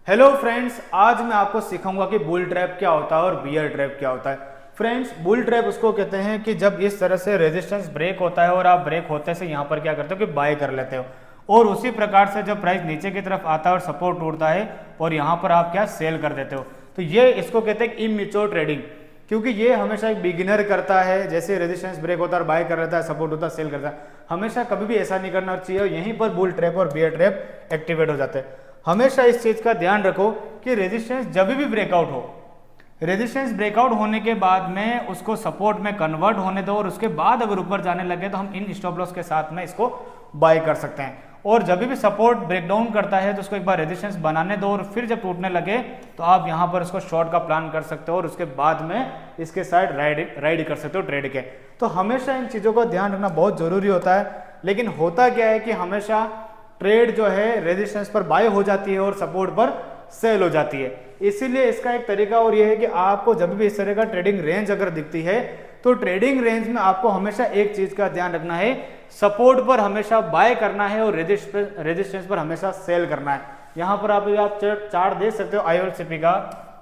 Hello friends, आज मैं आपको सिखाऊंगा कि बुल ट्रैप क्या होता है और बियर ट्रैप क्या होता है। फ्रेंड्स, बुल ट्रैप उसको कहते हैं कि जब इस तरह से रेजिस्टेंस ब्रेक होता है और आप ब्रेक होते से यहाँ पर क्या करते हो कि बाय कर लेते हो, और उसी प्रकार से जब प्राइस नीचे की तरफ आता है और सपोर्ट टूटता है और यहाँ पर आप क्या सेल कर देते हो। तो ये इसको कहते हैं इमैच्योर ट्रेडिंग, क्योंकि ये हमेशा एक बिगिनर करता है। जैसे रेजिस्टेंस ब्रेक होता है और बाय कर लेता है, सपोर्ट होता है सेल करता है। हमेशा कभी भी ऐसा नहीं करना चाहिए। यहीं पर बुल ट्रैप और बियर ट्रैप एक्टिवेट हो जाते हैं। हमेशा इस चीज का ध्यान रखो कि रेजिस्टेंस जब भी ब्रेकआउट हो, रेजिस्टेंस ब्रेकआउट होने के बाद में उसको सपोर्ट में कन्वर्ट होने दो, और उसके बाद अगर ऊपर जाने लगे तो हम इन स्टॉप लॉस के साथ में इसको बाय कर सकते हैं। और जब भी सपोर्ट ब्रेकडाउन करता है तो उसको एक बार रेजिस्टेंस बनाने दो, और फिर जब टूटने लगे तो आप यहाँ पर उसको शॉर्ट का प्लान कर सकते हो और उसके बाद में इसके साइड राइड कर सकते हो ट्रेड के। तो हमेशा इन चीज़ों का ध्यान रखना बहुत जरूरी होता है। लेकिन होता क्या है कि हमेशा ट्रेड जो है रेजिस्टेंस पर बाय हो जाती है और सपोर्ट पर सेल हो जाती है। इसीलिए इसका एक तरीका और ये है कि आपको जब भी इस तरह का ट्रेडिंग रेंज अगर दिखती है तो ट्रेडिंग रेंज में आपको हमेशा एक चीज का ध्यान रखना है, सपोर्ट पर हमेशा बाय करना है और रेजिस्टेंस पर हमेशा सेल करना है। यहाँ पर आप चार्ट देख सकते हो IOLCP का,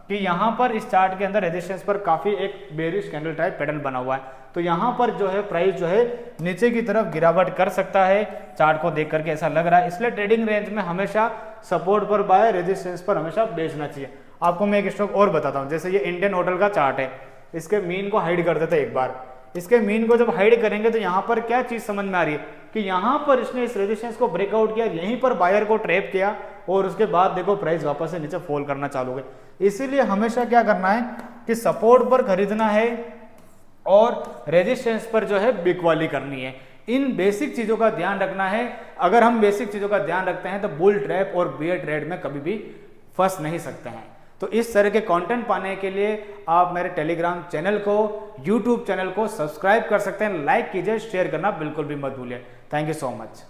कि यहाँ पर इस चार्ट के अंदर रेजिस्टेंस पर काफी एक बेरिश कैंडल टाइप पैटर्न बना हुआ है। तो यहाँ पर जो है प्राइस जो है नीचे की तरफ गिरावट कर सकता है, चार्ट को देख करके ऐसा लग रहा है। इसलिए ट्रेडिंग रेंज में हमेशा सपोर्ट पर बाय, रेजिस्टेंस पर हमेशा बेचना चाहिए। आपको मैं एक स्टॉक और बताता हूँ। जैसे ये इंडियन होटल का चार्ट है, इसके मीन को हाइड कर देते हैं एक बार। इसके मीन को जब हाइड करेंगे तो यहाँ पर क्या चीज समझ में आ रही है कि यहाँ पर इसने इस रेजिस्टेंस को ब्रेकआउट किया, यहीं पर बायर को ट्रैप किया, और उसके बाद देखो प्राइस वापस से नीचे फॉल करना चालू हो गई। इसीलिए हमेशा क्या करना है कि सपोर्ट पर खरीदना है और रेजिस्टेंस पर जो है बिकवाली करनी है। इन बेसिक चीजों का ध्यान रखना है। अगर हम बेसिक चीजों का ध्यान रखते हैं तो बुल ट्रैप और बियर ट्रेड में कभी भी फंस नहीं सकते हैं। तो इस तरह के कंटेंट पाने के लिए आप मेरे टेलीग्राम चैनल को, यूट्यूब चैनल को सब्सक्राइब कर सकते हैं। लाइक कीजिए, शेयर करना बिल्कुल भी मत भूलिए। Thank you so much.